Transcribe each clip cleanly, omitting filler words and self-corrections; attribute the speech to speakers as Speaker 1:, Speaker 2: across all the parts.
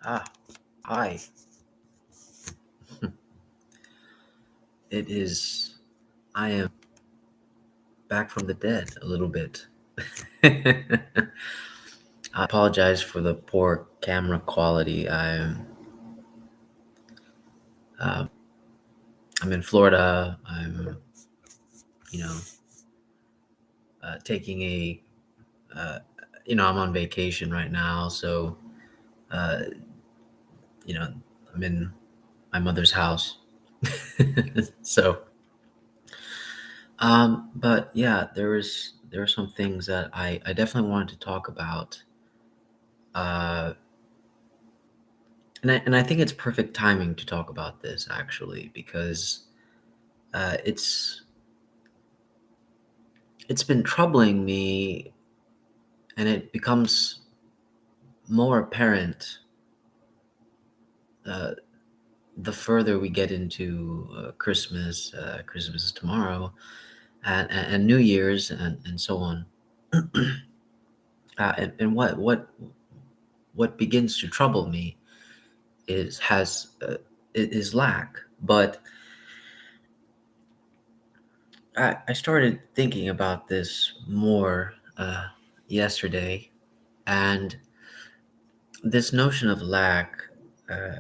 Speaker 1: Ah, hi. It is. I am back from the dead a little bit. I apologize for the poor camera quality. Um, I'm in Florida. You know, taking uh, I'm on vacation right now. So, uh, you know, I'm in my mother's house. so, but yeah, there are some things that I definitely wanted to talk about. Uh, and I think it's perfect timing to talk about this actually because uh, it's it's been troubling me, and it becomes more apparent uh, the further we get into Christmas. Christmas is tomorrow, and New Year's, and so on. And what begins to trouble me is lack. But I started thinking about this more yesterday, and this notion of lack. Uh,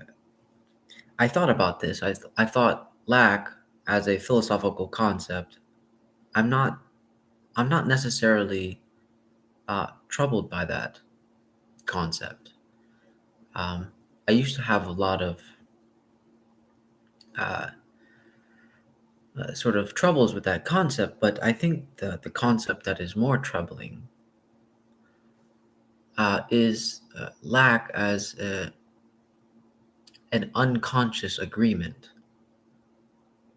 Speaker 1: I thought about this. I thought lack as a philosophical concept. I'm not. I'm not necessarily troubled by that concept. Um, I used to have a lot of uh, sort of troubles with that concept, but I think the concept that is more troubling is lack as an unconscious agreement,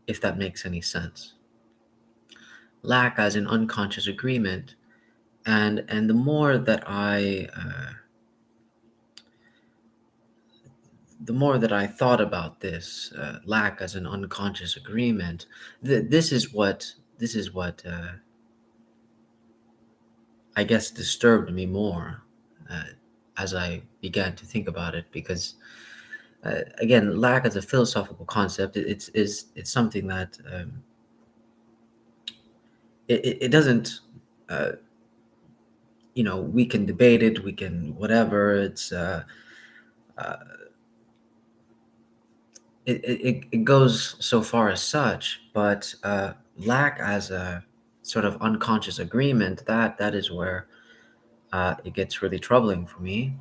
Speaker 1: if that makes any sense. Lack as an unconscious agreement, and the more that I thought about this lack as an unconscious agreement, this is what I guess disturbed me more uh, as I began to think about it, because again, lack as a philosophical concept, it's something that it doesn't. Uh, we can debate it, we can whatever. Uh, it goes so far as such, but lack as a sort of unconscious agreement, that is where it gets really troubling for me.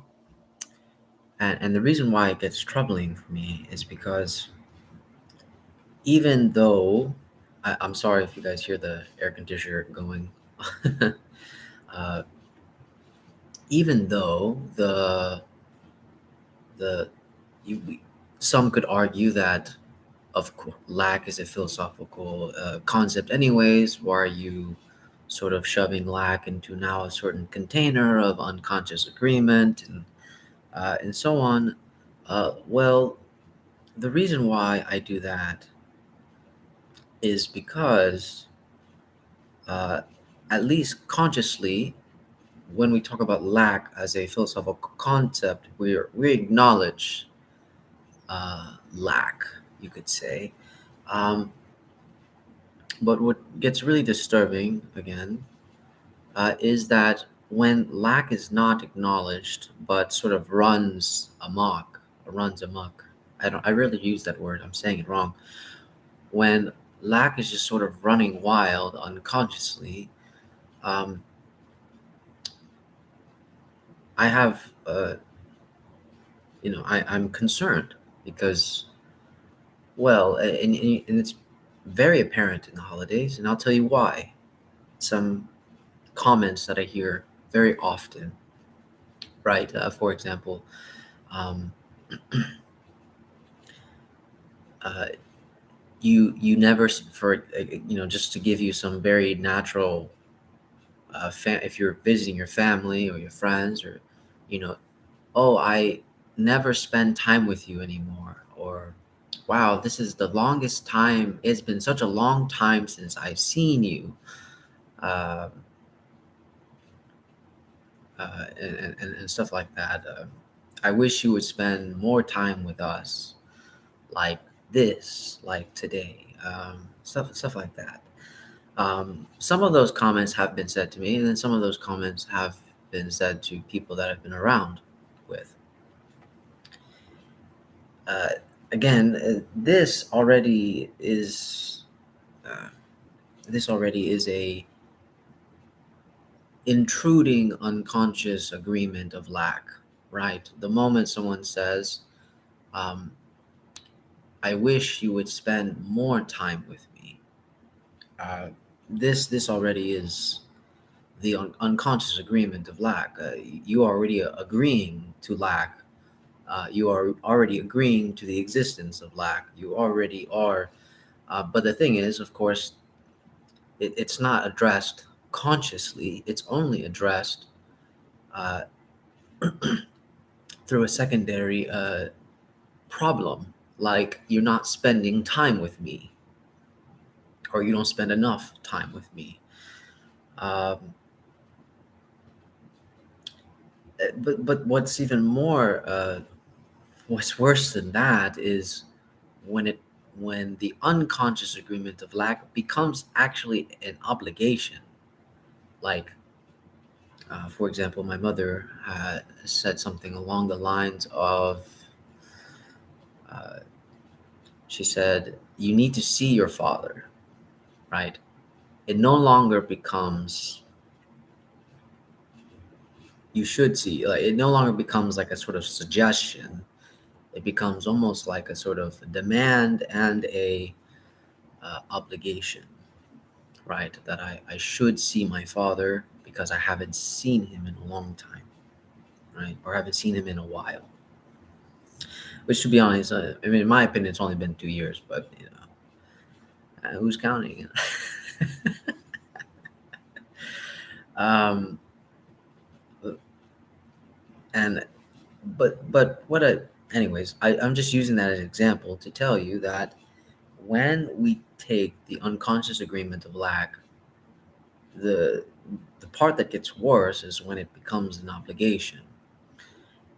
Speaker 1: And the reason why it gets troubling for me is because even though I'm sorry if you guys hear the air conditioner going, uh, even though the you, we- some could argue that lack is a philosophical concept anyways. Why are you sort of shoving lack into now a certain container of unconscious agreement, and so on? Well, the reason why I do that is because uh, at least consciously, when we talk about lack as a philosophical concept, we acknowledge lack, you could say. Um, but what gets really disturbing again is that when lack is not acknowledged but sort of runs amok. I rarely use that word. I'm saying it wrong. When lack is just sort of running wild unconsciously, um, I have I'm concerned because, well, and it's very apparent in the holidays, and I'll tell you why. Some comments that I hear very often, right? For example, um, uh, you never for just to give you some very natural if you're visiting your family or your friends, or you know oh, I never spend time with you anymore, or wow, this is the longest time, it's been such a long time since I've seen you, um, and stuff like that. I wish you would spend more time with us, like this, like today, stuff like that. Some of those comments have been said to me, and then some of those comments have been said to people that I've been around with. Uh, Again, uh, this already is a intruding unconscious agreement of lack, right? The moment someone says, um, "I wish you would spend more time with me," uh, this already is the unconscious agreement of lack. You are already agreeing to lack. You are already agreeing to the existence of lack. You already are. But the thing is, of course, it's not addressed consciously. It's only addressed uh, through a secondary problem, like you're not spending time with me, or you don't spend enough time with me. Um, but what's even more what's worse than that is when it when the unconscious agreement of lack becomes actually an obligation. Like, for example, my mother said something along the lines of, uh, she said, "You need to see your father," right? It no longer becomes you should see, like it no longer becomes like a sort of suggestion. It becomes almost like a sort of demand and a obligation, right? That I should see my father because I haven't seen him in a long time, right? Or haven't seen him in a while. Which, to be honest, I mean, in my opinion, it's only been 2 years, but who's counting? um, and but what a anyways, I'm just using that as an example to tell you that when we take the unconscious agreement of lack, the the part that gets worse is when it becomes an obligation.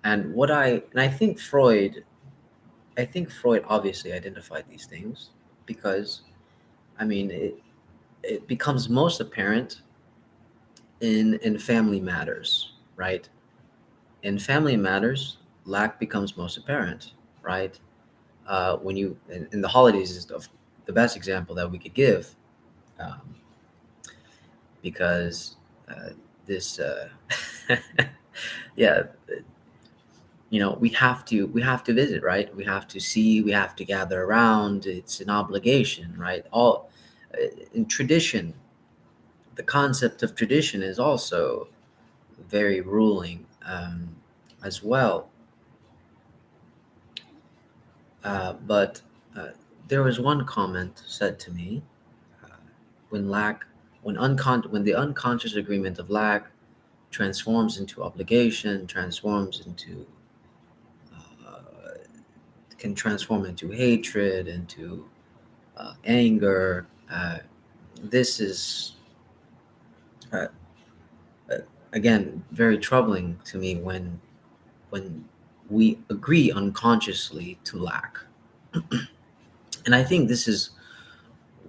Speaker 1: And I think Freud obviously identified these things because, I mean, it becomes most apparent in family matters, right? In family matters, lack becomes most apparent, right? When you in the holidays is the best example that we could give, um, because this yeah, we have to visit, right? We have to see, we have to gather around. It's an obligation, right? All in tradition, the concept of tradition is also very ruling, as well. But uh, there was one comment said to me, uh, when lack when the unconscious agreement of lack transforms into obligation, transforms into uh, can transform into hatred, into anger. This is uh, uh, again very troubling to me when we agree unconsciously to lack. And I think this is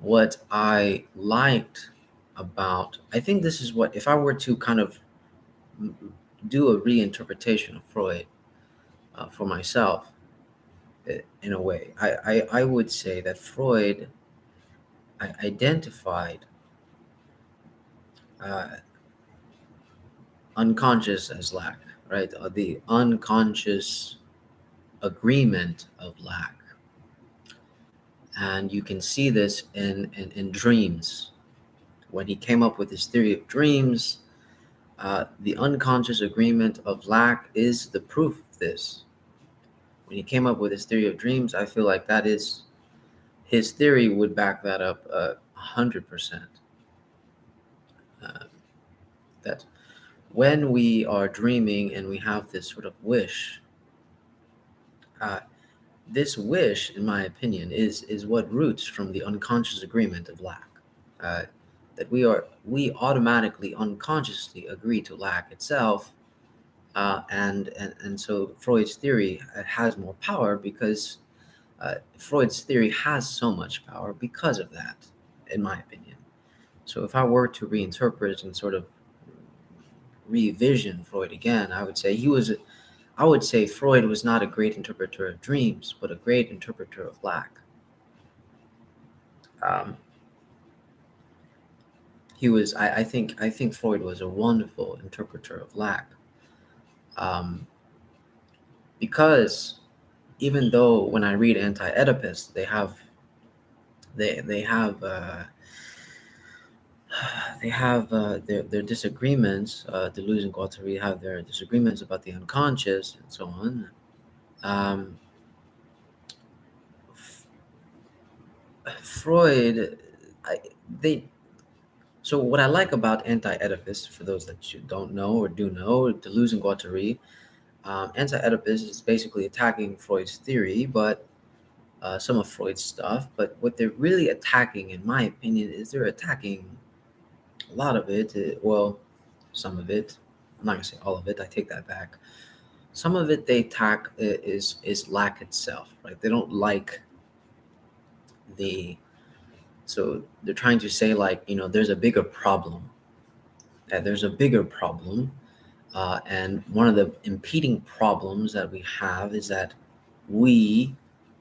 Speaker 1: what I liked about. I think this is what, if I were to kind of do a reinterpretation of Freud for myself, in a way, I would say that Freud identified uh, unconscious as lack, right? The unconscious agreement of lack. And you can see this in dreams. When he came up with his theory of dreams, the unconscious agreement of lack is the proof of this. When he came up with his theory of dreams, I feel like that is his theory would back that up 100%. Uh, that when we are dreaming and we have this sort of wish, uh, this wish, in my opinion, is what roots from the unconscious agreement of lack. Uh, that we automatically unconsciously agree to lack itself, And so Freud's theory has more power because Freud's theory has so much power because of that, in my opinion. So if I were to reinterpret and sort of revision Freud again, I would say Freud was not a great interpreter of dreams, but a great interpreter of lack. Um, I think Freud was a wonderful interpreter of lack, um, because even though when I read Anti-Oedipus, they have they have their disagreements. Deleuze and Guattari have their disagreements about the unconscious and so on. Um, Freud, I, they. So what I like about Anti-Oedipus, for those that you don't know or do know, Deleuze and Guattari, Anti-Oedipus is basically attacking Freud's theory, but some of Freud's stuff. But what they're really attacking, in my opinion, is they're attacking a lot of it. Well, some of it. I'm not gonna say all of it. I take that back. Some of it they attack is lack itself, right? They don't like the so they're trying to say, like, there's a bigger problem. There's a bigger problem, and one of the impeding problems that we have is that we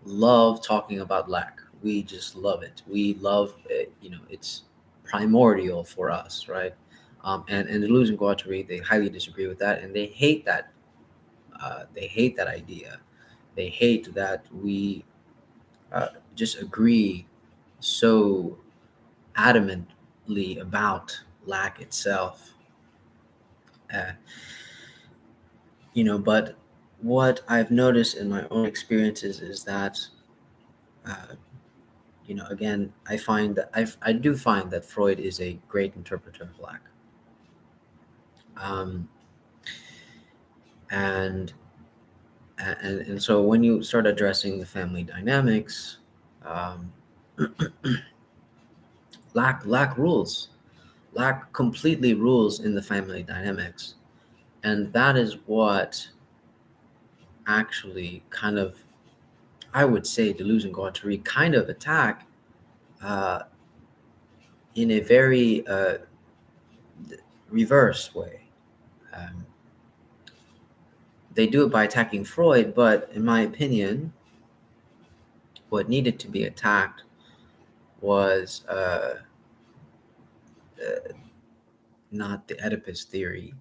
Speaker 1: love talking about lack. We just love it. We love it. It's primordial for us, right? And Deleuze and Guattari, they highly disagree with that, and they hate that. They hate that idea. They hate that we just agree so adamantly about lack itself. Uh, but what I've noticed in my own experiences is that, uh, again, I do find that Freud is a great interpreter of lack. Um, and, and so when you start addressing the family dynamics, um, lack rules. Lack completely rules in the family dynamics. And that is what actually kind of, I would say, Deleuze and Guattari kind of attack uh, in a very reverse way. Um, they do it by attacking Freud, but in my opinion, what needed to be attacked was not the Oedipus theory,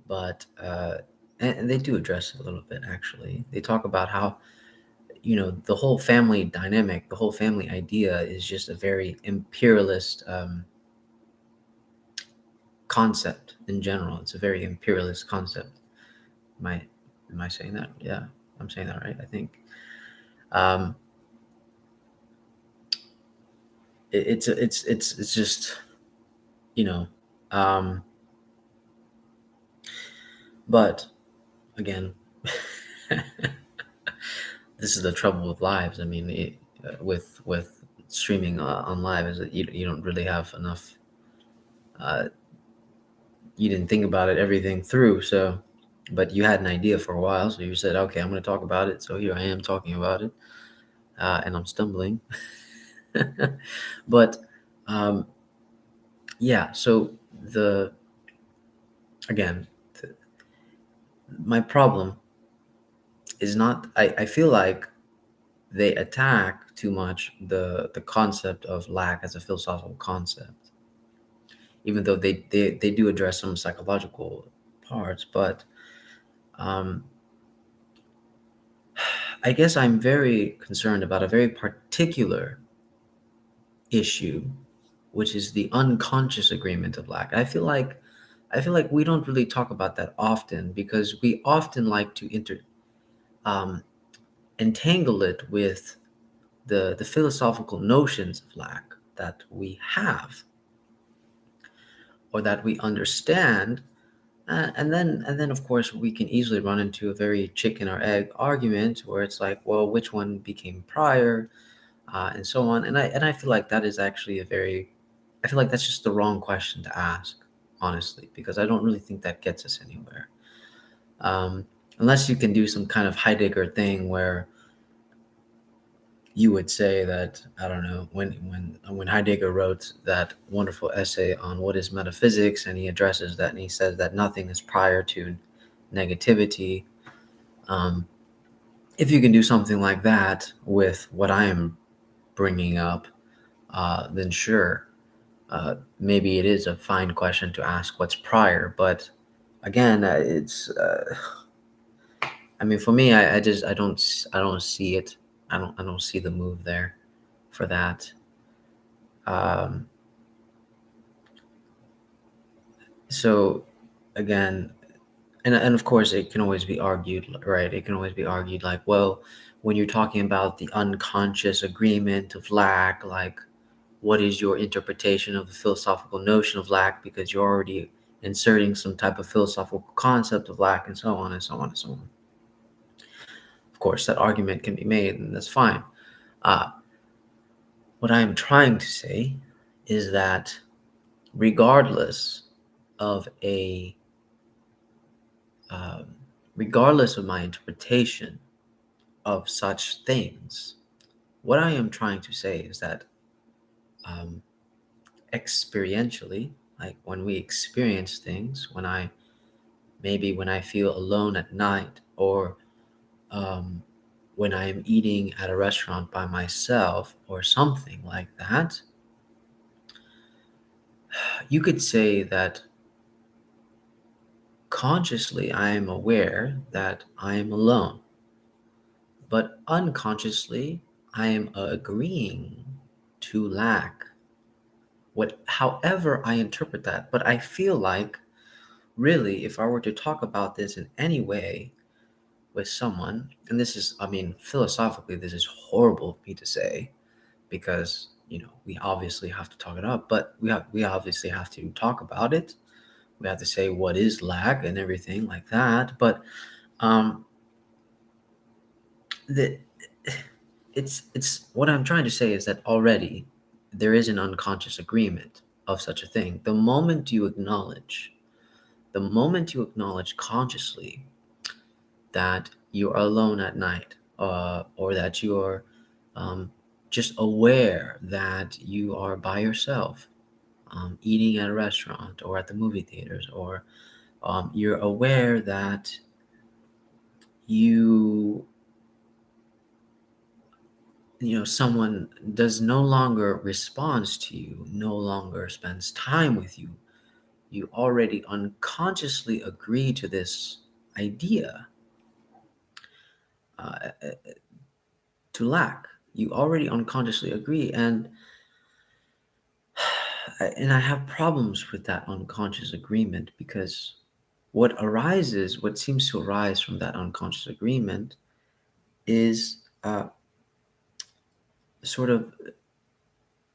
Speaker 1: but and they do address it a little bit. Actually, they talk about how the whole family dynamic, the whole family idea is just a very imperialist concept in general. It's a very imperialist concept. Am I am I saying that? Yeah, I'm saying that right, I think. Um, it's just you know, um, but again, this is the trouble with lives. I mean, with streaming on live is that you don't really have enough. Uh, you didn't think about it everything through, so but you had an idea for a while, so you said, okay, I'm going to talk about it. So here I am talking about it, and I'm stumbling. But um, yeah, so the again, th- my problem is not. I feel like they attack too much the concept of lack as a philosophical concept, even though they do address some psychological parts. But um, I guess I'm very concerned about a very particular issue, which is the unconscious agreement of lack. I feel like we don't really talk about that often because we often like to um, entangle it with the philosophical notions of lack that we have or that we understand. And then of course we can easily run into a very chicken or egg argument where it's like, well, which one became prior, and so on. And I feel like that is actually I feel like that's just the wrong question to ask. honestly, because I don't really think that gets us anywhere. Um, Unless you can do some kind of Heidegger thing where you would say that, I don't know, when Heidegger wrote that wonderful essay on what is metaphysics, and he addresses that and he says that nothing is prior to negativity. um, if you can do something like that with what I am bringing up, then sure, maybe it is a fine question to ask what's prior. But again, it's I mean, for me, I just I don't see it. I don't see the move there for that. Um, so again, and of course, it can always be argued, right? It can always be argued like, well, when you're talking about the unconscious agreement of lack, like, what is your interpretation of the philosophical notion of lack? Because you're already inserting some type of philosophical concept of lack, and so on and so on and so on. Of course, that argument can be made, and that's fine. Uh, what I am trying to say is that regardless of a um, regardless of my interpretation of such things, what I am trying to say is that um, experientially, like when we experience things, when I feel alone at night, or um, when I am eating at a restaurant by myself, or something like that, you could say that consciously I am aware that I am alone, but unconsciously I am agreeing to lack. However I interpret that, but I feel like, really, if I were to talk about this in any way with someone, and this is, I mean, philosophically, this is horrible of me to say, because we obviously have to talk it up, but we obviously have to talk about it. We have to say what is lack and everything like that. But um, the it's what I'm trying to say is that already there is an unconscious agreement of such a thing. The moment you acknowledge consciously that you are alone at night, or that you are um, just aware that you are by yourself, eating at a restaurant or at the movie theaters, or you're aware that you someone does no longer responds to you, no longer spends time with you, you already unconsciously agree to this idea, uh, to lack. You already unconsciously agree, and I have problems with that unconscious agreement, because what seems to arise from that unconscious agreement is sort of,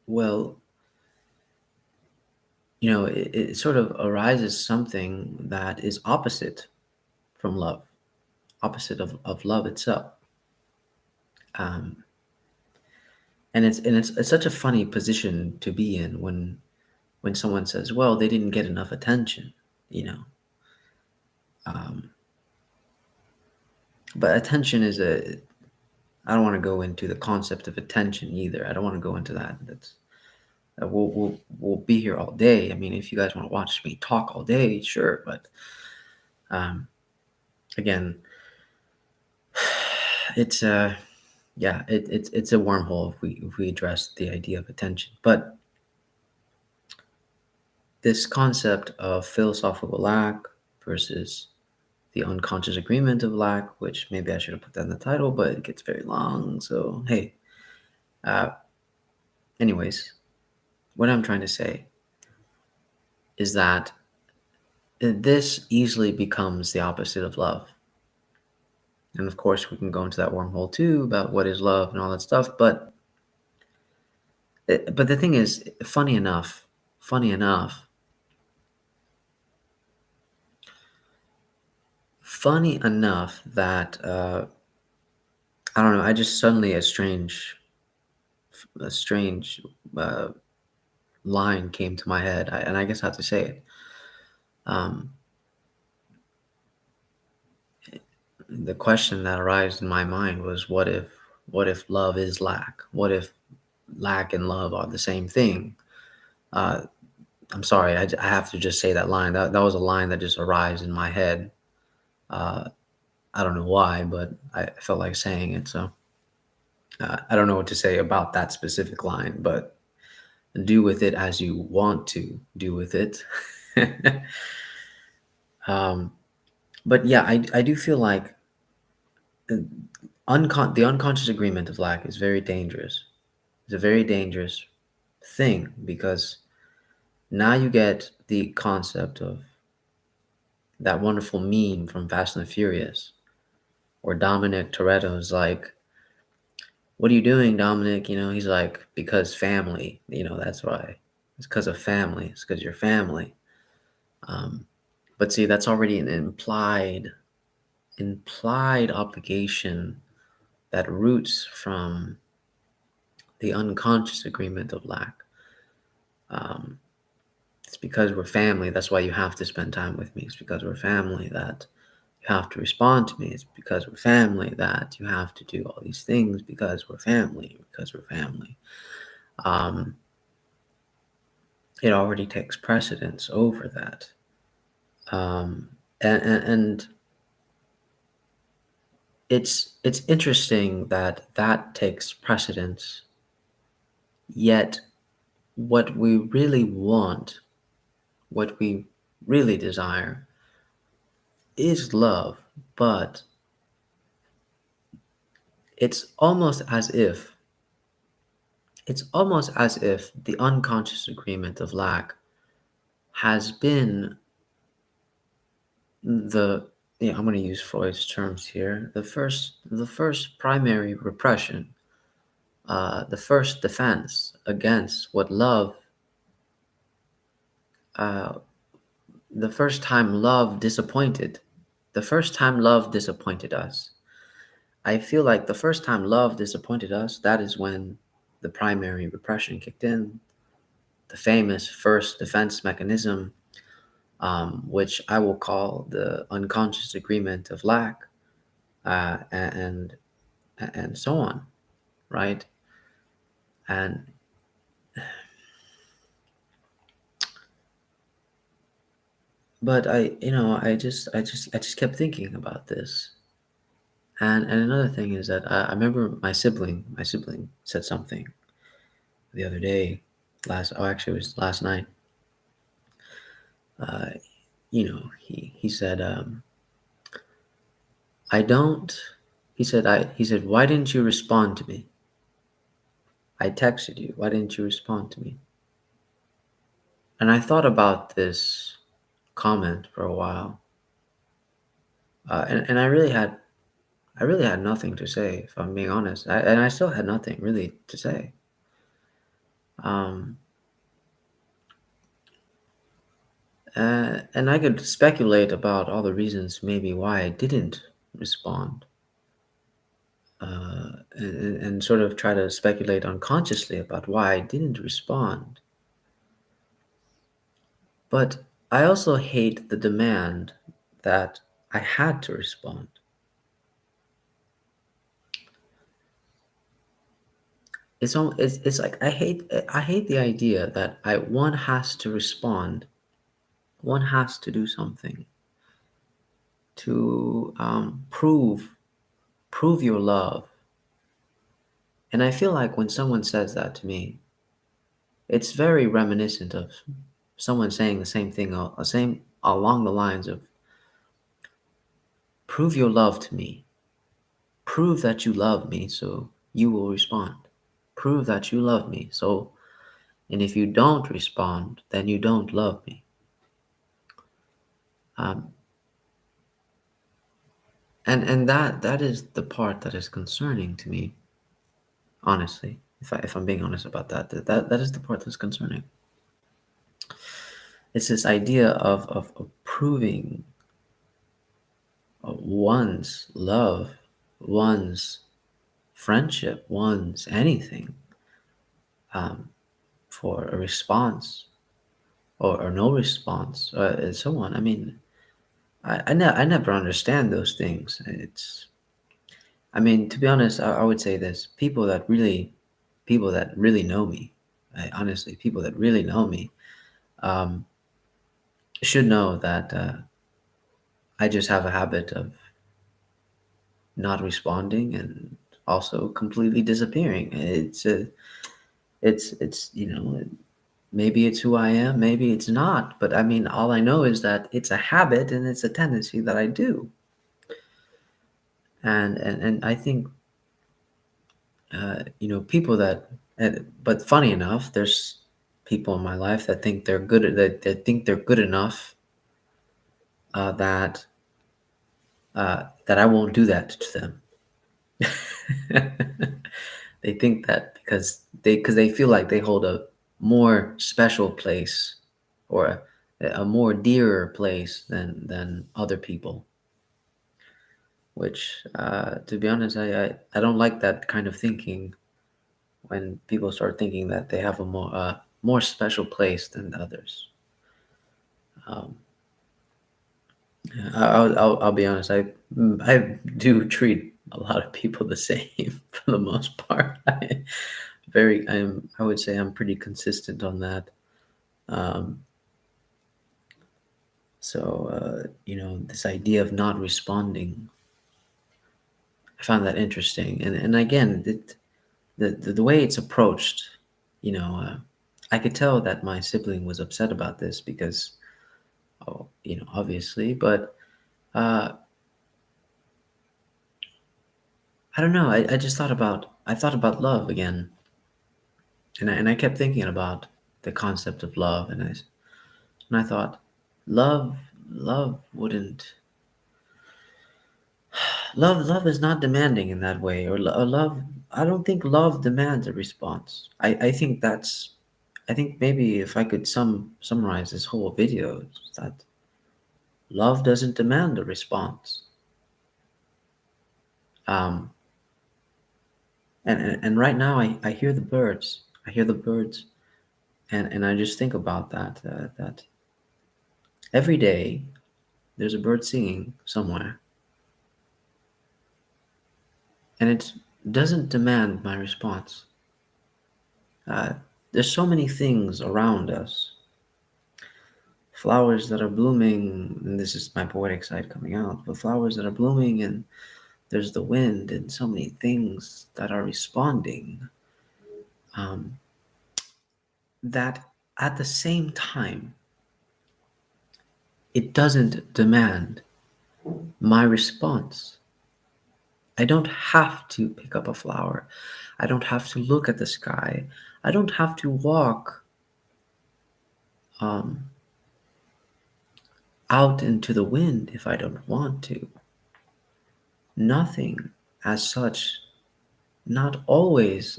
Speaker 1: well, it sort of arises something that is opposite from love, opposite of love itself. Um, and it's such a funny position to be in when someone says, well, they didn't get enough attention, you know. Um, but attention is a I don't want to go into the concept of attention either. I don't want to go into that. We'll be here all day. I mean, if you guys want to watch me talk all day, sure. But um, again, it's it's a wormhole if we address the idea of attention. But this concept of philosophical lack versus the unconscious agreement of lack, which maybe I should have put that in the title, but it gets very long. So hey, uh, anyways, what I'm trying to say is that this easily becomes the opposite of love. And of course, we can go into that wormhole too about what is love and all that stuff. But the thing is, funny enough, that I don't know. I just suddenly a strange uh, line came to my head, and I guess I have to say it. Um, the question that arose in my mind was, what if love is lack? What if lack and love are the same thing? Uh, I'm sorry, I have to just say that line. That was a line that just arrives in my head. Uh, I don't know why, but I felt like saying it. So I don't know what to say about that specific line, but do with it as you want to do with it. um, but yeah, I do feel like uh, the unconscious agreement of lack is very dangerous. It's a very dangerous thing because now you get the concept of that wonderful meme from Fast and the Furious where Dominic Toretto is like, "What are you doing, Dominic?" He's like, "Because family. That's why. It's because of family. It's because you're family." Um, but see, that's already an implied obligation that roots from the unconscious agreement of lack. Um, it's because we're family. That's why you have to spend time with me. It's because we're family that you have to respond to me. It's because we're family that you have to do all these things because we're family. Because we're family. Um, it already takes precedence over that. Um, and it's interesting that that takes precedence. Yet, what we really want, what we really desire, is love. But it's almost as if it's almost as if the unconscious agreement of lack has been the I'm going to use Freud's terms here. The first primary repression, the first defense against what love, uh, the first time love disappointed, the first time love disappointed us. I feel like the first time love disappointed us, that is when the primary repression kicked in, the famous first defense mechanism, which I will call the unconscious agreement of lack, and so on, right? And but I just kept thinking about this. And another thing is that I remember my sibling said something the other day, actually it was last night. Uh, he said, I don't. He said, why didn't you respond to me? I texted you. Why didn't you respond to me? And I thought about this comment for a while, and I really had nothing to say, if I'm being honest. And I still had nothing really to say. Um, and I could speculate about all the reasons maybe why I didn't respond, and sort of try to speculate unconsciously about why I didn't respond. But I also hate the demand that I had to respond. It's like I hate the idea that one has to respond, one has to do something to prove your love. And I feel like when someone says that to me, it's very reminiscent of someone saying the same thing, same along the lines of, prove your love to me, prove that you love me, so you will respond. Prove that you love me, and if you don't respond, then you don't love me. Um, and that is the part that is concerning to me, honestly. If I'm being honest about that is the part that's concerning. It's this idea of proving one's love, one's friendship, one's anything, um, for a response or no response, and so on. I mean, I never understand those things. I mean, to be honest, I would say this: people that really know me, honestly, people that really know me, um, should know that I just have a habit of not responding and also completely disappearing. It's maybe it's who I am, maybe it's not, but I mean, all I know is that it's a habit and it's a tendency that I do. And I think people that but funny enough, there's people in my life that think they're good at that think they're good enough, that I won't do that to them. They think that because they feel like they hold a more special place, or a more dearer place than other people. Which, to be honest, I don't like that kind of thinking. When people start thinking that they have a more special place than others. Um, I'll be honest. I do treat a lot of people the same for the most part. I would say I'm pretty consistent on that. Um, this idea of not responding, I found that interesting. And again, the way it's approached, I could tell that my sibling was upset about this because, oh, obviously, but uh, I don't know. I just I thought about love again, and I kept thinking about the concept of love, and I thought, love love wouldn't love is not demanding in that way, or love. I don't think love demands a response. I think maybe if I could summarize this whole video, it's that love doesn't demand a response. Um, and right now I hear the birds. I hear the birds, and I just think about that every day there's a bird singing somewhere, and it doesn't demand my response. Uh, there's so many things around us, flowers that are blooming, and this is my poetic side coming out, but flowers that are blooming, and there's the wind, and so many things that are responding, um, that at the same time, it doesn't demand my response. I don't have to pick up a flower. I don't have to look at the sky. I don't have to walk um, out into the wind if I don't want to. Nothing as such, not always.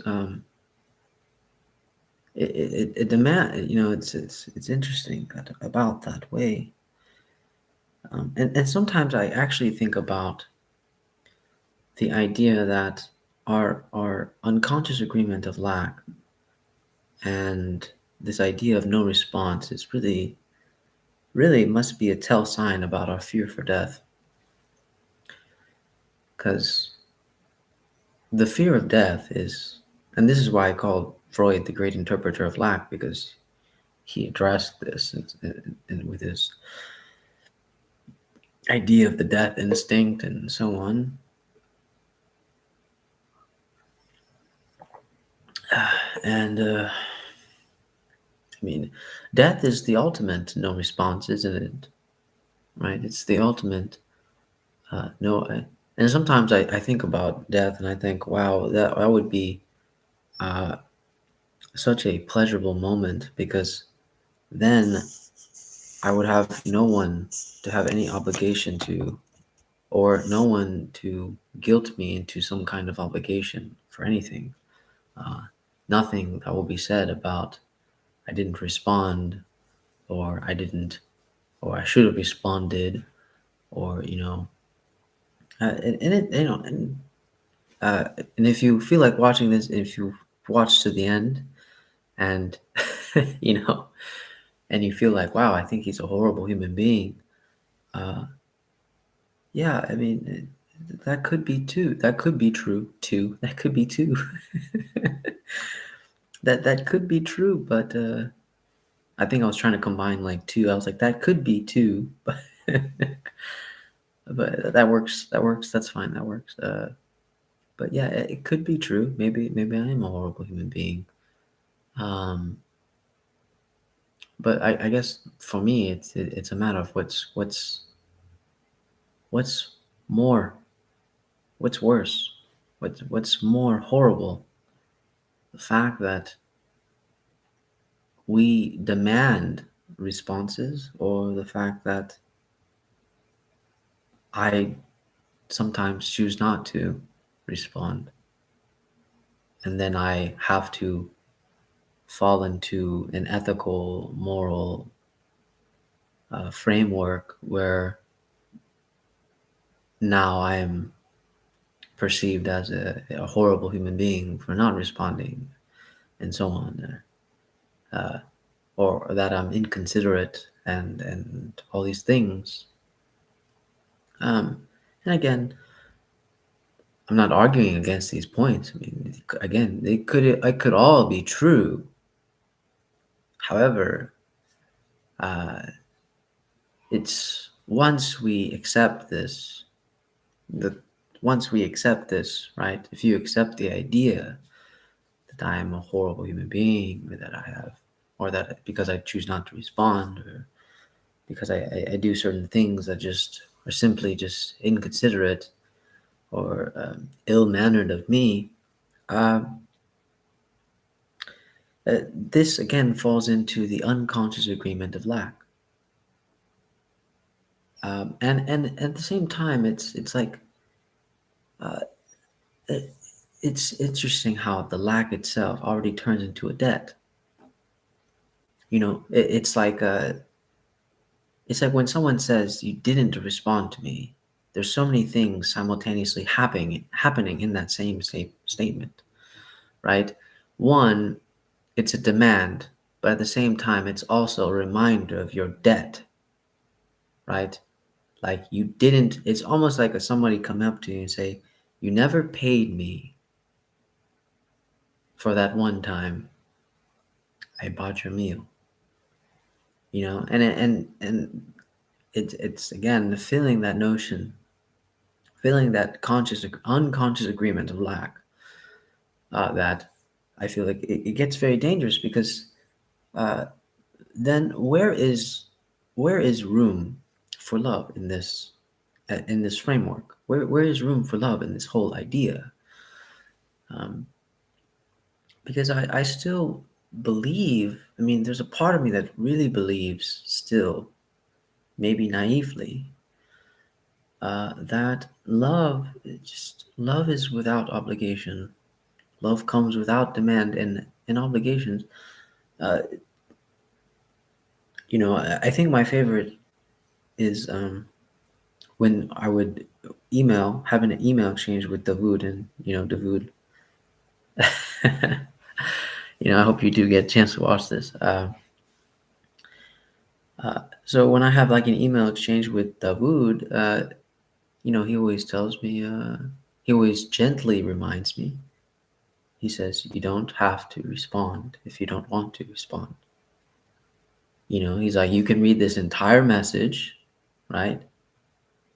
Speaker 1: It demand. It's interesting about that way. And sometimes I actually think about the idea that our unconscious agreement of lack and this idea of no response is really must be a tell sign about our fear for death. Because the fear of death is, and this is why I call Freud the great interpreter of lack, because he addressed this and with his idea of the death instinct and so on. And I mean, death is the ultimate no response, isn't it? Right? It's the ultimate no. And sometimes I think about death and I think, wow, that would be uh, such a pleasurable moment, because then I would have no one to have any obligation to, or no one to guilt me into some kind of obligation for anything. Uh, Nothing that will be said about I didn't respond, or I didn't, or I should have responded, or and it and if you feel like watching this, if you watch to the end, and you know, and you feel like, wow, I think he's a horrible human being. Uh, yeah, I mean, that could be too. That could be true too. That could be too. That could be true, but I think I was trying to combine like two. I was like, that could be two, but but that works. That works. That's fine. That works. But yeah, it could be true. Maybe I am a horrible human being. Um, but I guess for me, it's a matter of what's more, what's worse, what's more horrible. The fact that we demand responses, or the fact that I sometimes choose not to respond, and then I have to fall into an ethical, moral framework where now I am perceived as a horrible human being for not responding, and so on, uh, or that I'm inconsiderate, and all these things. Um, and again, I'm not arguing against these points. I mean, again, it could all be true. However, uh, it's once we accept this, the once we accept this, right? If you accept the idea that I am a horrible human being, or that I have, or that because I choose not to respond, or because I do certain things that just are simply just inconsiderate, or ill mannered of me, um, this again falls into the unconscious agreement of lack. And at the same time, it's like uh, it, it's interesting how the lack itself already turns into a debt. It's like when someone says you didn't respond to me. There's so many things simultaneously happening in that same statement, right? One, it's a demand, but at the same time, it's also a reminder of your debt, right? Like you didn't. It's almost like somebody come up to you and say, "You never paid me for that one time I bought your meal." And it's again the feeling that unconscious agreement of lack, that I feel like it gets very dangerous, because uh, then where is room for love in this framework? Where is room for love in this whole idea? Um, because I still believe. I mean, there's a part of me that really believes still, maybe naively, that love is without obligation. Love comes without demand and obligations. Uh, I think my favorite is when I would have an email exchange with Dawood, and Dawood. I hope you do get a chance to watch this. So when I have like an email exchange with Dawood, he always tells me, he always gently reminds me. He says, "You don't have to respond if you don't want to respond." He's like, "You can read this entire message, right?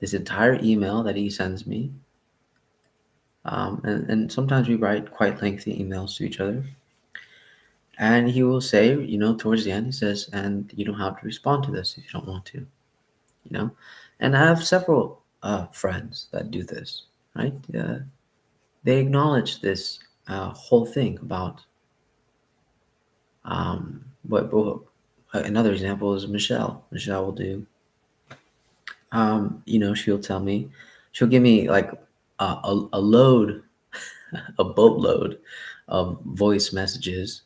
Speaker 1: This entire email that he sends me." And sometimes we write quite lengthy emails to each other. And he will say, towards the end, he says, "And you don't have to respond to this if you don't want to." you know. And I have several friends that do this, right? They acknowledge this whole thing about what another example is Michelle. Michelle will do, she'll tell me, she'll give me like a load, a boatload of voice messages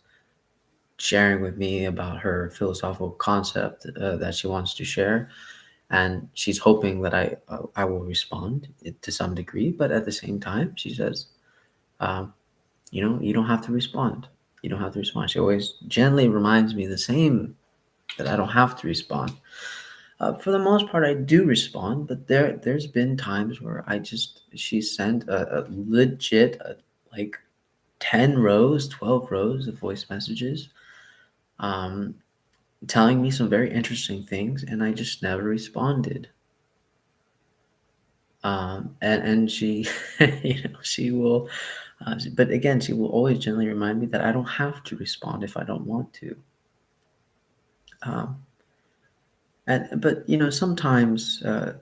Speaker 1: sharing with me about her philosophical concept that she wants to share, and she's hoping that I will respond to some degree. But at the same time, she says, um, you don't have to respond. You don't have to respond. She always gently reminds me the same that I don't have to respond. For the most part, I do respond, but there's been times where she sent a legit like 10 rows, 12 rows of voice messages, um, telling me some very interesting things, and I just never responded. And she, she will, but again, she will always gently remind me that I don't have to respond if I don't want to. Um, but sometimes, you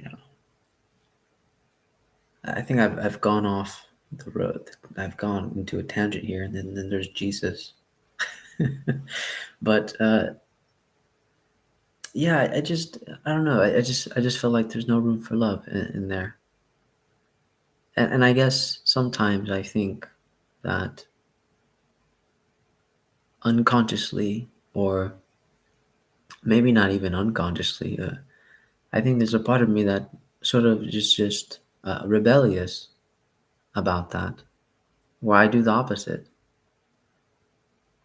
Speaker 1: know, I think I've gone off the road. I've gone into a tangent here, and then there's Jesus. But yeah, I don't know. I just feel like there's no room for love in there. And I guess sometimes I think that unconsciously, or maybe not even unconsciously, I think there's a part of me that sort of just rebellious about that, where I do the opposite,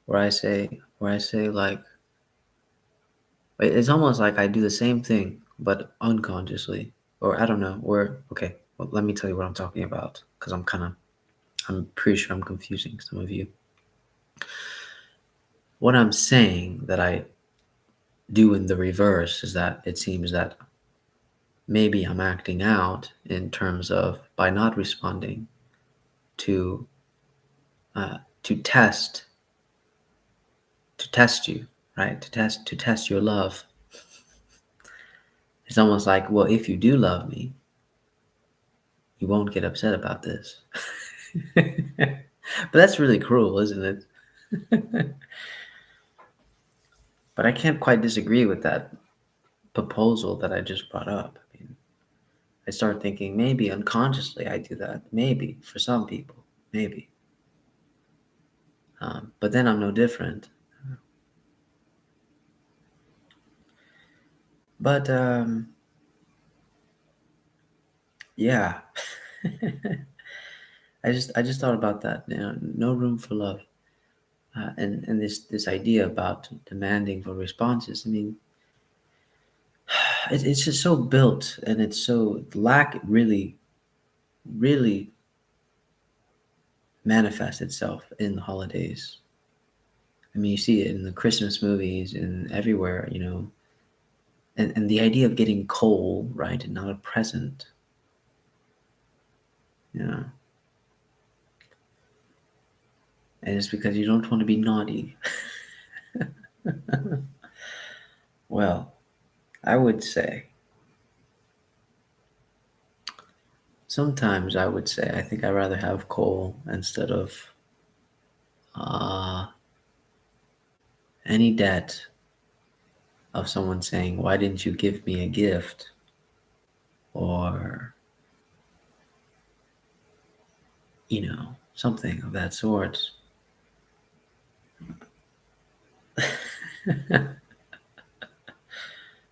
Speaker 1: where I say like, it's almost like I do the same thing but unconsciously, or I don't know. Where okay, well, let me tell you what I'm talking about, because I'm pretty sure I'm confusing some of you. What I'm saying that I do in the reverse is that it seems that maybe I'm acting out in terms of, by not responding, to uh, to test to test you, right? To test your love. It's almost like, well, if you do love me, you won't get upset about this. But that's really cruel, isn't it? But I can't quite disagree with that proposal that I just brought up. I mean, I start thinking maybe unconsciously I do that. Maybe for some people, maybe. But then I'm no different. But yeah, I just thought about that. No room for love, and this idea about demanding for responses. I mean, it's just so built, and it's so lack really manifests itself in the holidays. I mean, you see it in the Christmas movies and everywhere, and the idea of getting coal, right, and not a present, you know, and it's because you don't want to be naughty. Well, I would say, sometimes I would say, I think I'd rather have coal instead of uh, any debt of someone saying, "Why didn't you give me a gift?" Or, something of that sort.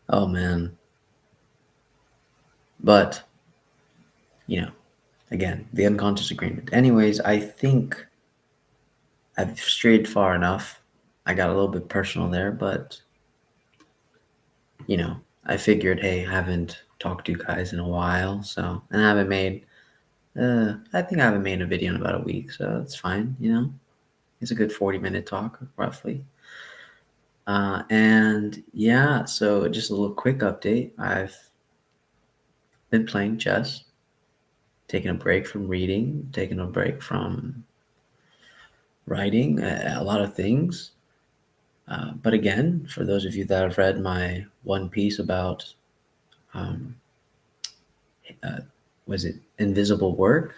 Speaker 1: Oh man. But, you know, again, the unconscious agreement. Anyways, I think I've strayed far enough. I got a little bit personal there, but, I figured, hey, I haven't talked to you guys in a while, so, and I think I haven't made a video in about a week, so it's fine. It's a good 40-minute talk, roughly. And yeah, so just a little quick update. I've been playing chess, taking a break from reading, taking a break from writing, a lot of things. But again, for those of you that have read my one piece about, um, uh, was it invisible work?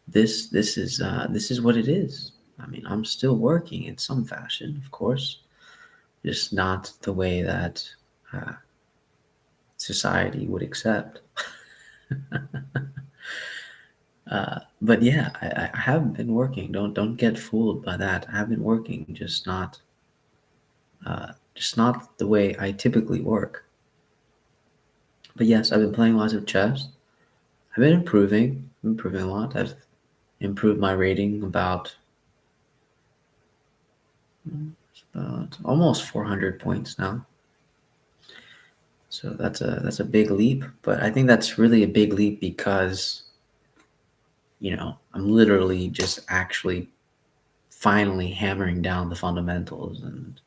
Speaker 1: This is what it is. I mean, I'm still working in some fashion, of course, just not the way that uh, society would accept. But yeah, I have been working. Don't get fooled by that. I have been working, just not the way I typically work. But yes, I've been playing lots of chess. I've been improving a lot. I've improved my rating about about almost 400 points now. So that's a big leap, but I think that's really a big leap because I'm literally just actually finally hammering down the fundamentals, and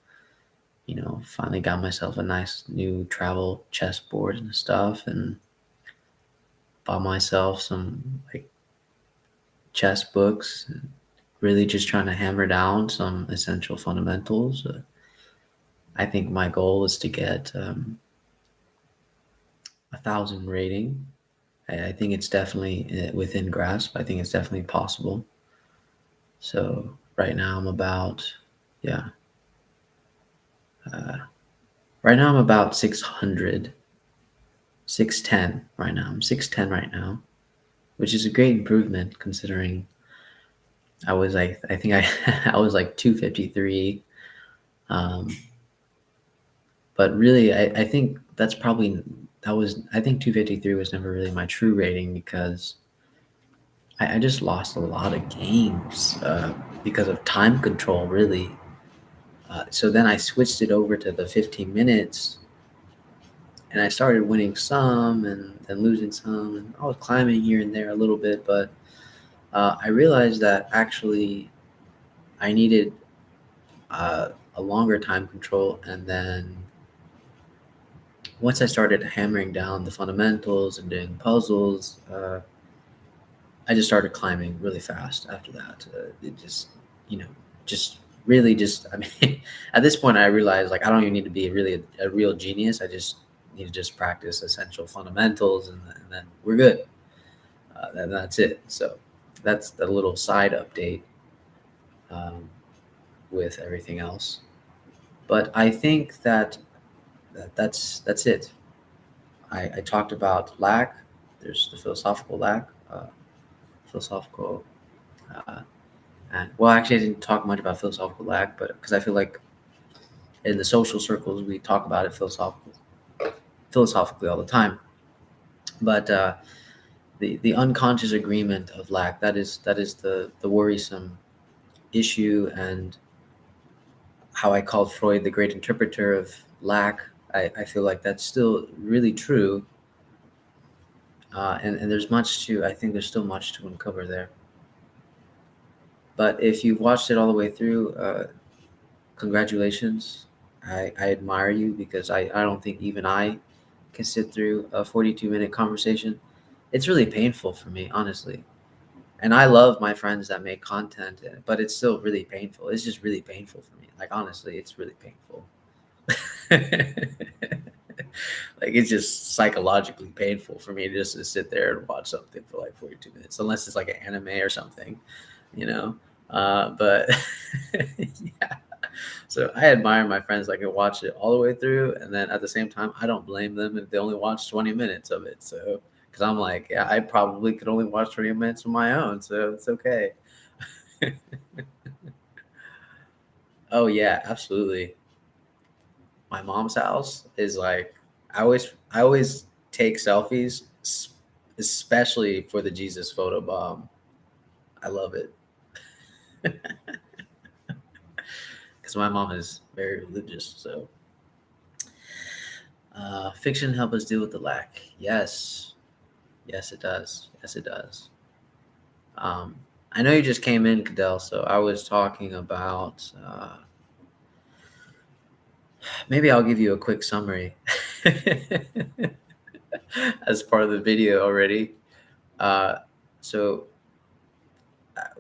Speaker 1: finally got myself a nice new travel chessboard and stuff, and bought myself some like chess books, and really just trying to hammer down some essential fundamentals. I think my goal is to get 1,000 rating. I think it's definitely within grasp. I think it's definitely possible. So right now I'm about, yeah, uh, right now I'm about 600, 610 right now. I'm 610 right now, which is a great improvement considering I think I was like 253. Um, but really, I think I think 253 was never really my true rating because I just lost a lot of games because of time control, really. So then I switched it over to the 15 minutes, and I started winning some and then losing some, and I was climbing here and there a little bit, but I realized that actually I needed a longer time control, and then once I started hammering down the fundamentals and doing puzzles, I just started climbing really fast after that. It just, you know, just really just, I mean, at this point, I realized like I don't even need to be really a real genius. I just need to just practice essential fundamentals, and then we're good. That's it. So that's the little side update um, with everything else. But I think that's it. I talked about lack. There's the philosophical lack, philosophical, uh, and well, actually, I didn't talk much about philosophical lack, but because I feel like in the social circles we talk about it philosophically all the time. But the unconscious agreement of lack, that is the worrisome issue, and how I called Freud the great interpreter of lack. I feel like that's still really true, and there's much to I think there's still much to uncover there. But if you've watched it all the way through, congratulations. I admire you because I don't think even I can sit through a 42-minute conversation. It's really painful for me, honestly. And I love my friends that make content, but it's still really painful. It's just really painful for me. Like, honestly, it's really painful. Like, it's just psychologically painful for me just to sit there and watch something for like 42 minutes, unless it's like an anime or something, you know? But yeah. So I admire my friends that can watch it all the way through, and then at the same time, I don't blame them if they only watch 20 minutes of it. So, because I'm like, yeah, I probably could only watch 20 minutes of my own, so it's okay. Oh yeah, absolutely. My mom's house is like, I always take selfies, especially for the Jesus photo bomb. I love it because my mom is very religious. So, fiction help us deal with the lack. Yes, yes, it does. Yes, it does. Um, I know you just came in, Cadell, so I was talking about. Maybe I'll give you a quick summary as part of the video already. Uh, so,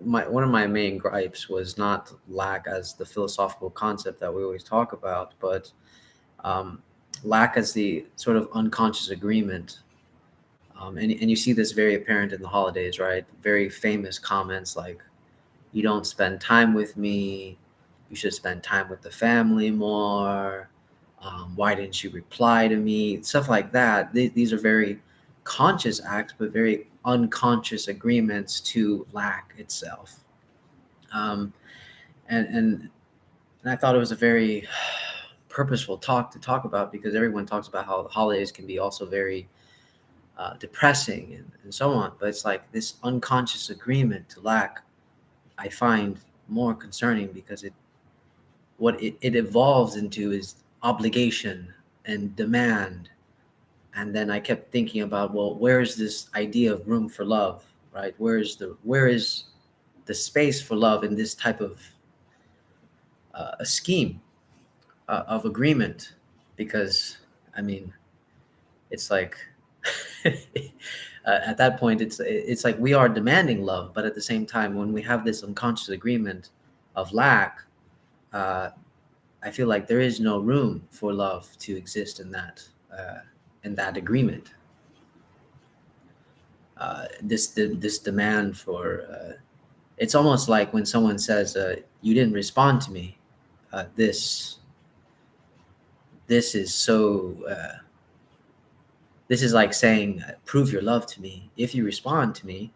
Speaker 1: my one of my main gripes was not lack as the philosophical concept that we always talk about, but um, lack as the sort of unconscious agreement. And you see this very apparent in the holidays, right? Very famous comments like, you don't spend time with me, you should spend time with the family more, why didn't you reply to me, stuff like that. These are very conscious acts but very unconscious agreements to lack itself. um, and I thought it was a very purposeful talk to talk about, because everyone talks about how the holidays can be also very depressing, and so on, but it's like this unconscious agreement to lack I find more concerning, because what it evolves into is obligation and demand. And then I kept thinking about, well, where is this idea of room for love, right? Where is the space for love in this type of a scheme of agreement? Because I mean, it's like at that point, it's like we are demanding love, but at the same time, when we have this unconscious agreement of lack, uh, I feel like there is no room for love to exist uh, in that agreement. This demand for it's almost like when someone says, "You didn't respond to me." Uh, this this is so. This is like saying, "Prove your love to me. If you respond to me,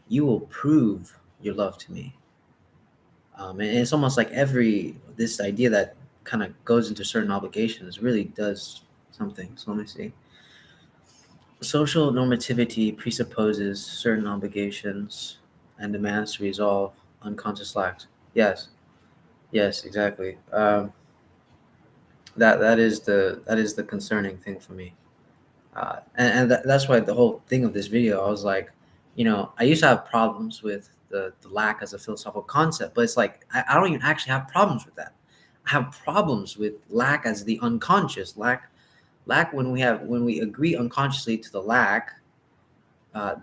Speaker 1: you will prove your love to me." And it's almost like every this idea that kind of goes into certain obligations really does something. So let me see. Social normativity presupposes certain obligations and demands to resolve unconscious lacks. Yes, yes, exactly. That is the concerning thing for me, that's why the whole thing of this video, I was like, I used to have problems with the lack as a philosophical concept, but it's like I don't even actually have problems with that. I have problems with lack as the unconscious lack when we agree unconsciously to the lack.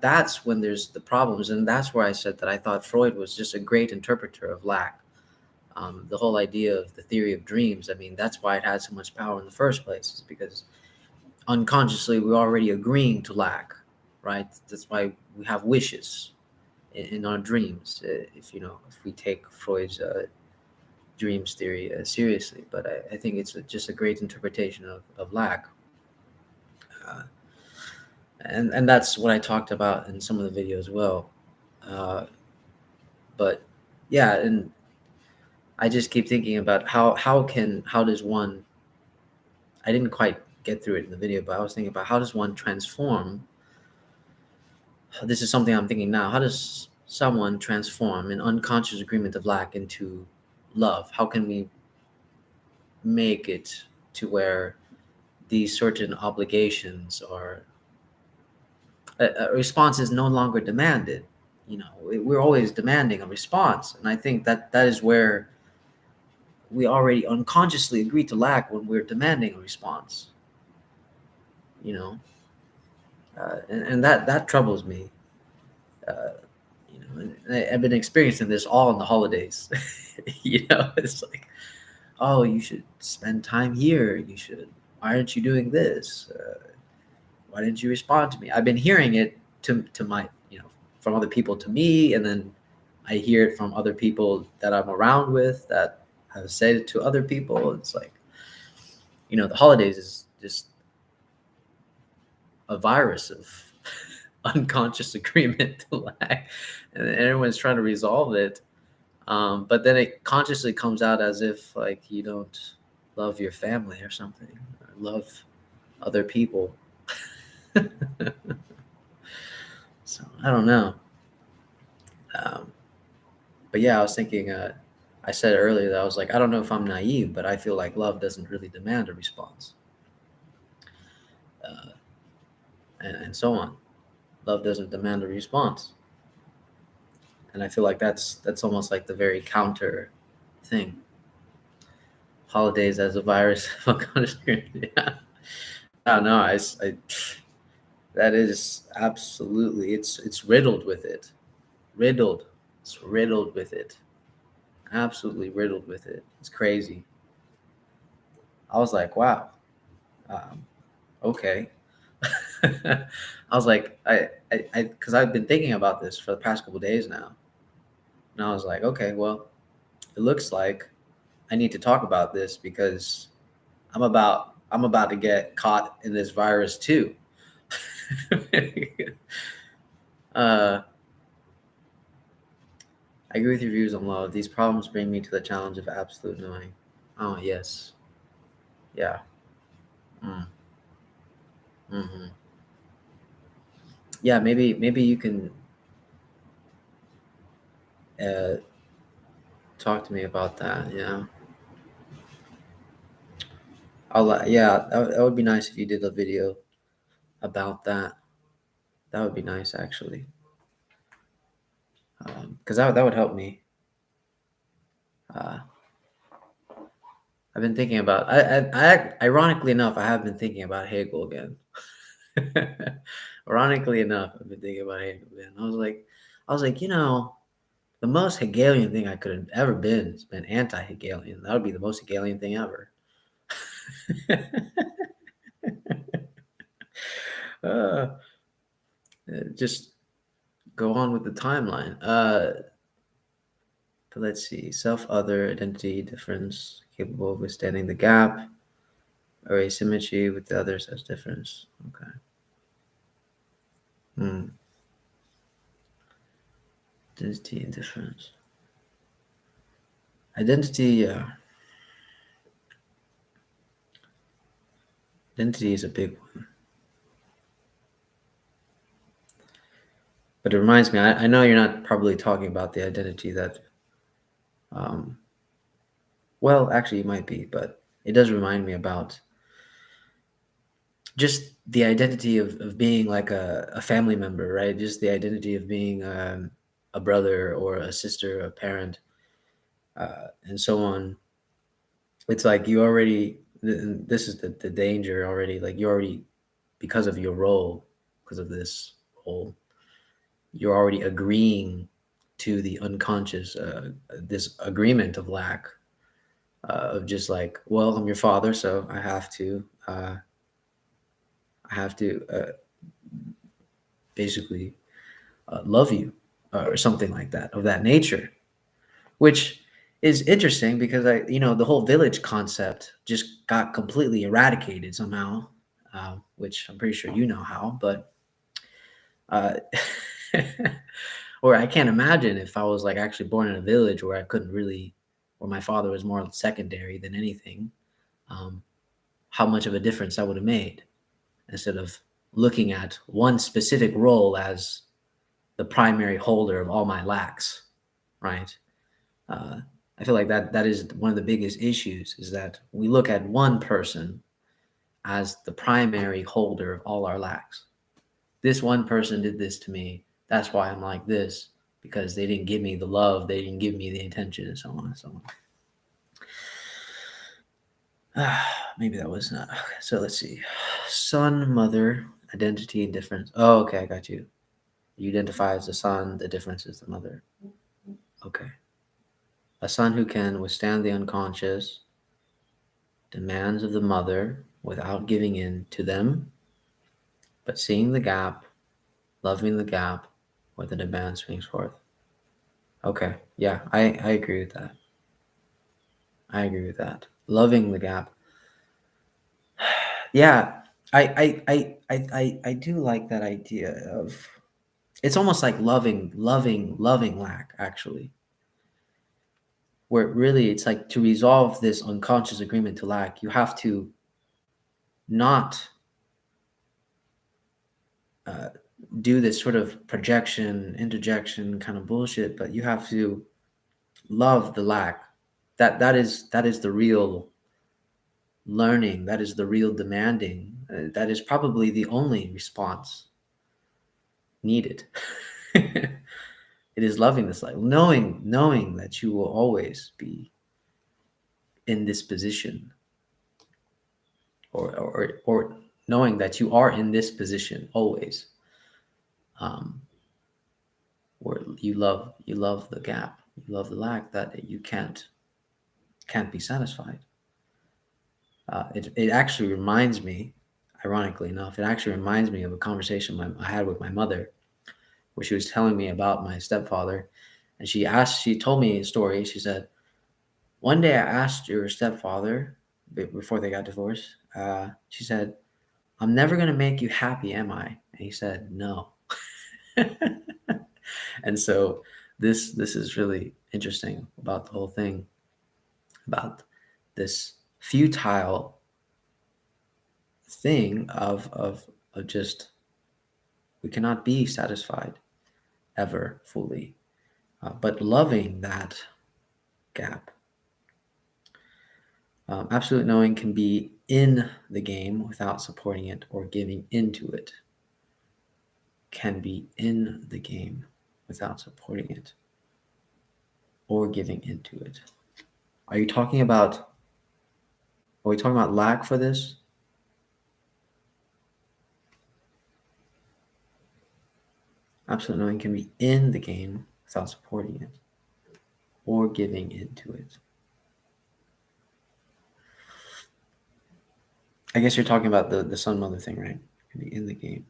Speaker 1: That's when there's the problems, and that's where I said that I thought Freud was just a great interpreter of lack. The whole idea of the theory of dreams, I mean, that's why it had so much power in the first place, is because unconsciously we're already agreeing to lack, right? That's why we have wishes in our dreams, if we take Freud's dreams theory seriously. But I think it's just a great interpretation of lack. uh, and that's what I talked about in some of the videos as well. uh, but yeah, and I just keep thinking about how does one, I didn't quite get through it in the video, but I was thinking about how does one transform. This is something I'm thinking now. How does someone transform an unconscious agreement of lack into love? How can we make it to where these certain obligations are a response is no longer demanded? We're always demanding a response, and I think that is where we already unconsciously agree to lack when we're demanding a response. You know, and that troubles me. Uh, I've been experiencing this all in the holidays. It's like, oh, you should spend time here. You should. Why aren't you doing this? Why didn't you respond to me? I've been hearing it to my, from other people to me, and then I hear it from other people that I'm around with that have said it to other people. It's like, the holidays is just a virus of unconscious agreement to lack, and everyone's trying to resolve it. But then it consciously comes out as if like you don't love your family or something, or love other people. So I don't know. Um, but yeah, I was thinking. I said earlier that I was like, I don't know if I'm naive, but I feel like love doesn't really demand a response, uh, and so on. Love doesn't demand a response, and I feel like that's almost like the very counter thing. Holidays as a virus of unconscious agreement. Yeah. I don't know. That is absolutely, it's riddled with it. Riddled. It's riddled with it. Absolutely riddled with it. It's crazy. I was like, wow. Um, okay. I was like, because I've been thinking about this for the past couple days now, and I was like, okay, well, it looks like I need to talk about this because I'm about to get caught in this virus too. uh, I agree with your views on love. These problems bring me to the challenge of absolute knowing. Oh, yes. Yeah. Mm. Hmm. Yeah, maybe you can uh, talk to me about that. Yeah. Yeah, that would be nice if you did a video about that. That would be nice, actually, because that would help me. Uh, I've been thinking about. Ironically enough, I have been thinking about Hegel again. Ironically enough, I've been thinking about Hegel again. I was like, the most Hegelian thing I could have ever been has been anti-Hegelian. That would be the most Hegelian thing ever. uh, just go on with the timeline. But let's see. Self, other, identity, difference, capable of withstanding the gap, or asymmetry with the others as difference. Okay. Hmm. Identity and difference. Identity, yeah. Identity is a big one. But it reminds me, I know you're not probably talking about the identity that, um, well, actually, you might be, but it does remind me about just the identity of being like a family member, right? Just the identity of being a brother or a sister, a parent, and so on. It's like you already, this is the danger already, like you already, because of your role, because of this role, you're already agreeing to the unconscious, this agreement of lack, of just like, well, I'm your father, so I have to basically love you, or something like that, of that nature, which is interesting because the whole village concept just got completely eradicated somehow, which I'm pretty sure you know how, but uh, or I can't imagine if I was like actually born in a village where I couldn't really, where my father was more secondary than anything, um, how much of a difference that would have made, instead of looking at one specific role as the primary holder of all my lacks, right? Uh, I feel like that is one of the biggest issues, is that we look at one person as the primary holder of all our lacks. This one person did this to me. That's why I'm like this, because they didn't give me the love, they didn't give me the intention, and so on and so on. Maybe that was not. Okay, so let's see. Son, mother, identity, and difference. Oh, okay, I got you. You identify as the son, the difference is the mother. Okay. A son who can withstand the unconscious demands of the mother without giving in to them, but seeing the gap, loving the gap where the demand springs forth. Okay, yeah, I agree with that. I agree with that. Loving the gap. Yeah, I do like that idea of, it's almost like loving lack, actually, where really it's like, to resolve this unconscious agreement to lack, you have to not uh, do this sort of projection, interjection kind of bullshit, but you have to love the lack. That is the real learning. That is the real demanding. That is probably the only response needed. It is loving this life, knowing that you will always be in this position, or knowing that you are in this position always, um, where you love the gap, you love the lack, that you can't be satisfied. It actually reminds me, ironically enough, it actually reminds me of a conversation I had with my mother, where she was telling me about my stepfather, and she told me a story. She said, one day I asked your stepfather, before they got divorced. She said, "I'm never gonna make you happy, am I?" And he said, "No." And so this is really interesting about the whole thing, about this futile thing of just, we cannot be satisfied ever fully, but loving that gap. Absolute knowing can be in the game without supporting it or giving into it. Can be in the game without supporting it or giving into it. Are you talking about? Are we talking about lack for this? Absolute knowing can be in the game without supporting it or giving into it. I guess you're talking about the son mother thing, right? Can be in the game.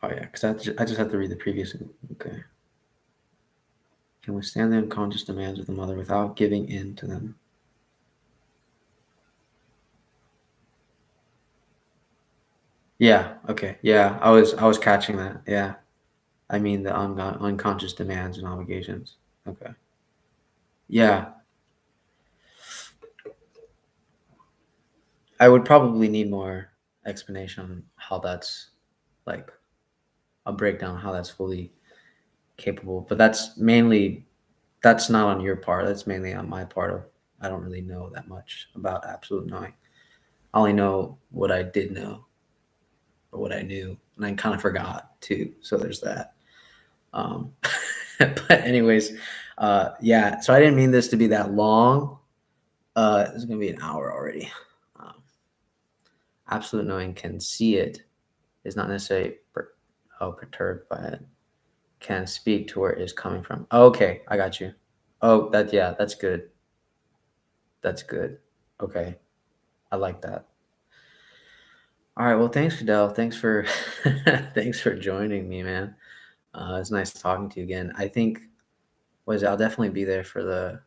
Speaker 1: Oh yeah, because I just have to read the previous. Okay. Can withstand the unconscious demands of the mother without giving in to them. Yeah. Okay. Yeah. I was catching that. Yeah. I mean the unconscious demands and obligations. Okay. Yeah. I would probably need more explanation on how that's like a breakdown, how that's fully capable. But that's not on your part. That's mainly on my part of I don't really know that much about absolute knowing. I only know what I did know or what I knew, and I kind of forgot too. So there's that. Um, but anyways, yeah. So I didn't mean this to be that long. It's gonna be an hour already. Um, absolute knowing can see it is not necessarily perturbed by it. Can speak to where it is coming from. Okay, I got you. Oh, yeah, that's good. That's good. Okay, I like that. All right. Well, thanks, Fidel. Thanks for thanks for joining me, man. It's nice talking to you again. I think was I'll definitely be there for the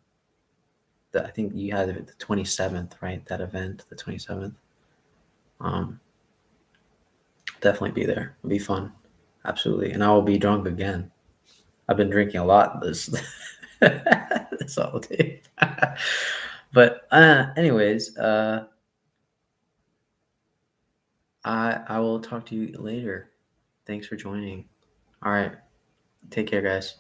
Speaker 1: I think you had it the 27th, right? That event, the 27th. Um, definitely be there. It'll be fun. Absolutely. And I will be drunk again. I've been drinking a lot this holiday. But anyways, I will talk to you later. Thanks for joining. All right. Take care, guys.